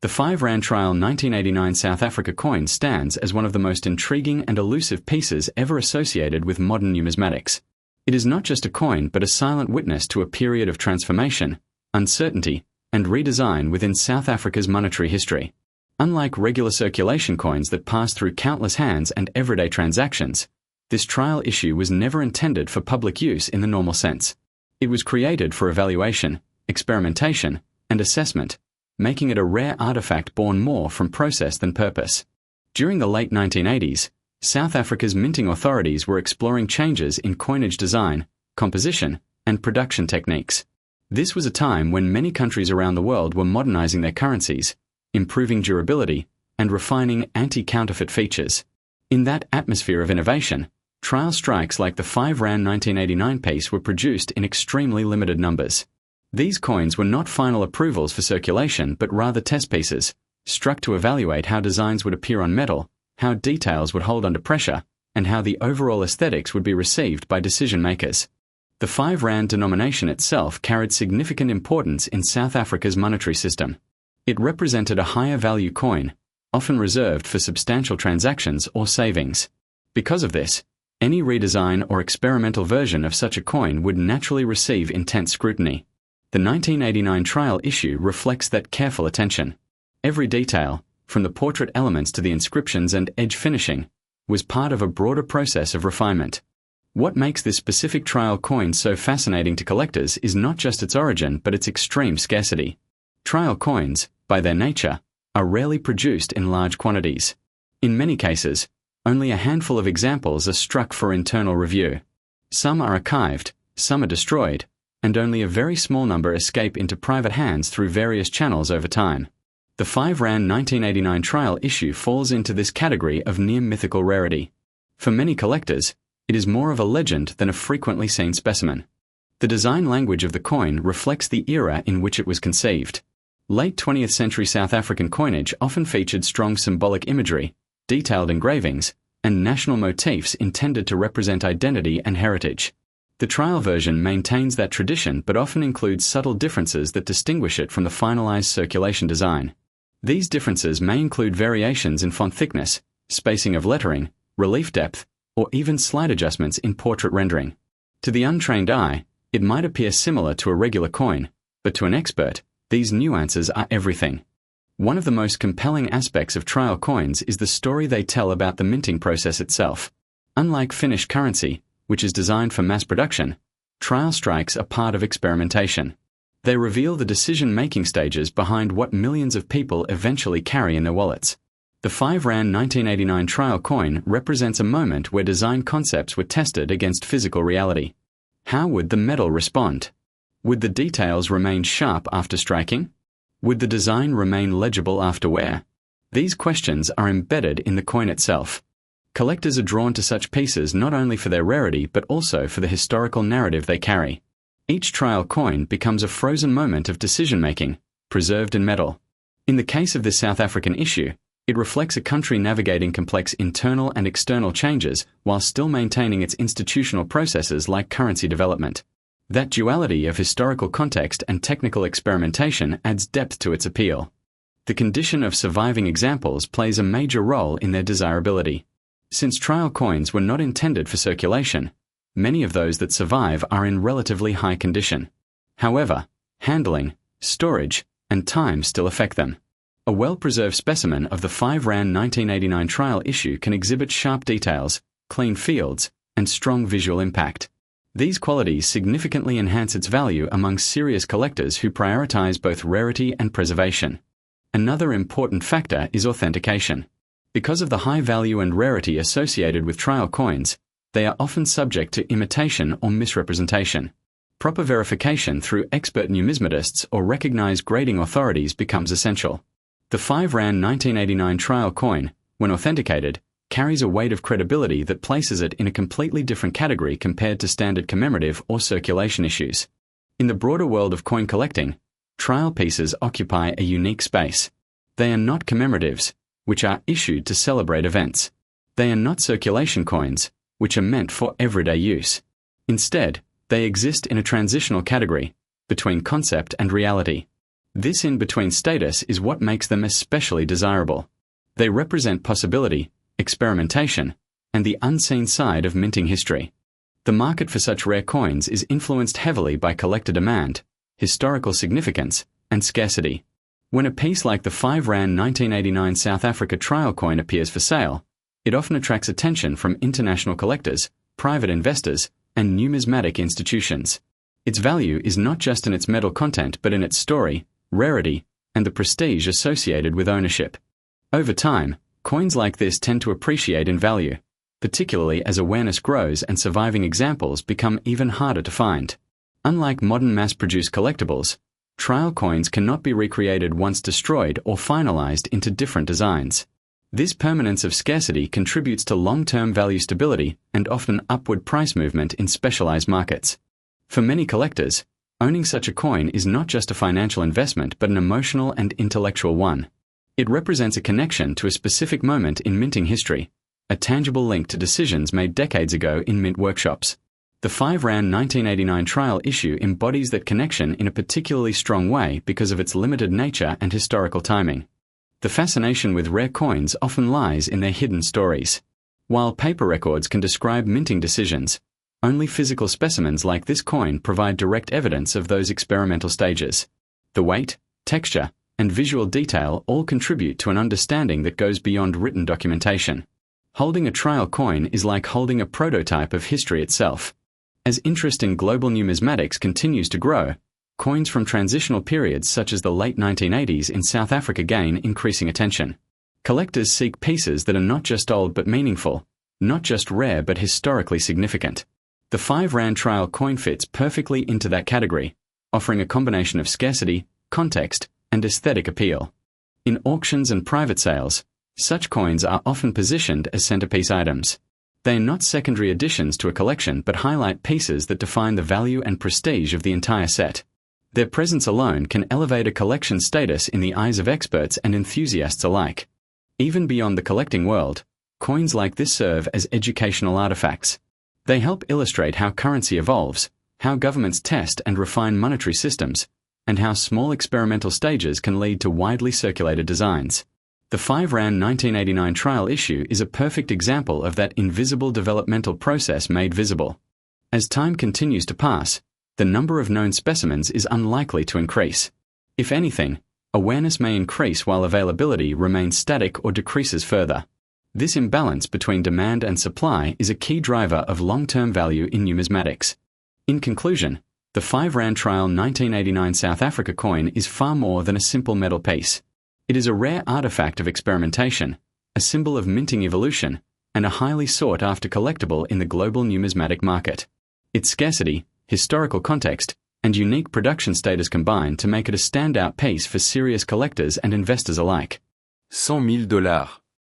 The 5 Rand Trial 1989 South Africa coin stands as one of the most intriguing and elusive pieces ever associated with modern numismatics. It is not just a coin but a silent witness to a period of transformation, uncertainty, and redesign within South Africa's monetary history. Unlike regular circulation coins that pass through countless hands and everyday transactions, this trial issue was never intended for public use in the normal sense. It was created for evaluation, experimentation, and assessment, making it a rare artifact born more from process than purpose. During the late 1980s, South Africa's minting authorities were exploring changes in coinage design, composition, and production techniques. This was a time when many countries around the world were modernizing their currencies, improving durability, and refining anti-counterfeit features. In that atmosphere of innovation, trial strikes like the 5 Rand 1989 piece were produced in extremely limited numbers. These coins were not final approvals for circulation but rather test pieces, struck to evaluate how designs would appear on metal, how details would hold under pressure, and how the overall aesthetics would be received by decision makers. The 5 Rand denomination itself carried significant importance in South Africa's monetary system. It represented a higher value coin, often reserved for substantial transactions or savings. Because of this, any redesign or experimental version of such a coin would naturally receive intense scrutiny. The 1989 trial issue reflects that careful attention. Every detail, from the portrait elements to the inscriptions and edge finishing, was part of a broader process of refinement. What makes this specific trial coin so fascinating to collectors is not just its origin but its extreme scarcity. Trial coins, by their nature, are rarely produced in large quantities. In many cases, only a handful of examples are struck for internal review. Some are archived, some are destroyed, and only a very small number escape into private hands through various channels over time. The 5 Rand 1989 trial issue falls into this category of near-mythical rarity. For many collectors, it is more of a legend than a frequently seen specimen. The design language of the coin reflects the era in which it was conceived. Late 20th century South African coinage often featured strong symbolic imagery, detailed engravings, and national motifs intended to represent identity and heritage. The trial version maintains that tradition but often includes subtle differences that distinguish it from the finalized circulation design. These differences may include variations in font thickness, spacing of lettering, relief depth, or even slight adjustments in portrait rendering. To the untrained eye, it might appear similar to a regular coin, but to an expert, these nuances are everything. One of the most compelling aspects of trial coins is the story they tell about the minting process itself. Unlike finished currency, which is designed for mass production, trial strikes are part of experimentation. They reveal the decision-making stages behind what millions of people eventually carry in their wallets. The 5 Rand 1989 trial coin represents a moment where design concepts were tested against physical reality. How would the metal respond? Would the details remain sharp after striking? Would the design remain legible after wear? These questions are embedded in the coin itself. Collectors are drawn to such pieces not only for their rarity but also for the historical narrative they carry. Each trial coin becomes a frozen moment of decision-making, preserved in metal. In the case of this South African issue, it reflects a country navigating complex internal and external changes while still maintaining its institutional processes like currency development. That duality of historical context and technical experimentation adds depth to its appeal. The condition of surviving examples plays a major role in their desirability. Since trial coins were not intended for circulation, many of those that survive are in relatively high condition. However, handling, storage, and time still affect them. A well-preserved specimen of the 5 Rand 1989 trial issue can exhibit sharp details, clean fields, and strong visual impact. These qualities significantly enhance its value among serious collectors who prioritize both rarity and preservation. Another important factor is authentication. Because of the high value and rarity associated with trial coins, they are often subject to imitation or misrepresentation. Proper verification through expert numismatists or recognized grading authorities becomes essential. The 5 Rand 1989 trial coin, when authenticated, carries a weight of credibility that places it in a completely different category compared to standard commemorative or circulation issues. In the broader world of coin collecting, trial pieces occupy a unique space. They are not commemoratives, which are issued to celebrate events. They are not circulation coins, which are meant for everyday use. Instead, they exist in a transitional category, between concept and reality. This in-between status is what makes them especially desirable. They represent possibility, experimentation, and the unseen side of minting history. The market for such rare coins is influenced heavily by collector demand, historical significance, and scarcity. When a piece like the 5 Rand 1989 South Africa trial coin appears for sale, it often attracts attention from international collectors, private investors, and numismatic institutions. Its value is not just in its metal content but in its story, rarity, and the prestige associated with ownership. Over time, coins like this tend to appreciate in value, particularly as awareness grows and surviving examples become even harder to find. Unlike modern mass-produced collectibles, trial coins cannot be recreated once destroyed or finalized into different designs. This permanence of scarcity contributes to long-term value stability and often upward price movement in specialized markets. For many collectors, owning such a coin is not just a financial investment but an emotional and intellectual one. It represents a connection to a specific moment in minting history, a tangible link to decisions made decades ago in mint workshops. The 5 Rand 1989 trial issue embodies that connection in a particularly strong way because of its limited nature and historical timing. The fascination with rare coins often lies in their hidden stories. While paper records can describe minting decisions, only physical specimens like this coin provide direct evidence of those experimental stages. The weight, texture, and visual detail all contribute to an understanding that goes beyond written documentation. Holding a trial coin is like holding a prototype of history itself. As interest in global numismatics continues to grow, coins from transitional periods such as the late 1980s in South Africa gain increasing attention. Collectors seek pieces that are not just old but meaningful, not just rare but historically significant. The 5 Rand trial coin fits perfectly into that category, offering a combination of scarcity, context, and aesthetic appeal. In auctions and private sales, such coins are often positioned as centerpiece items. They are not secondary additions to a collection but highlight pieces that define the value and prestige of the entire set. Their presence alone can elevate a collection status in the eyes of experts and enthusiasts alike. Even beyond the collecting world, coins like this serve as educational artifacts. They help illustrate how currency evolves, how governments test and refine monetary systems, and how small experimental stages can lead to widely circulated designs. The 5 Rand 1989 trial issue is a perfect example of that invisible developmental process made visible. As time continues to pass, the number of known specimens is unlikely to increase. If anything, awareness may increase while availability remains static or decreases further. This imbalance between demand and supply is a key driver of long-term value in numismatics. In conclusion, the 5 Rand trial 1989 South Africa coin is far more than a simple metal piece. It is a rare artifact of experimentation, a symbol of minting evolution, and a highly sought-after collectible in the global numismatic market. Its scarcity, historical context, and unique production status combine to make it a standout piece for serious collectors and investors alike. $100,000.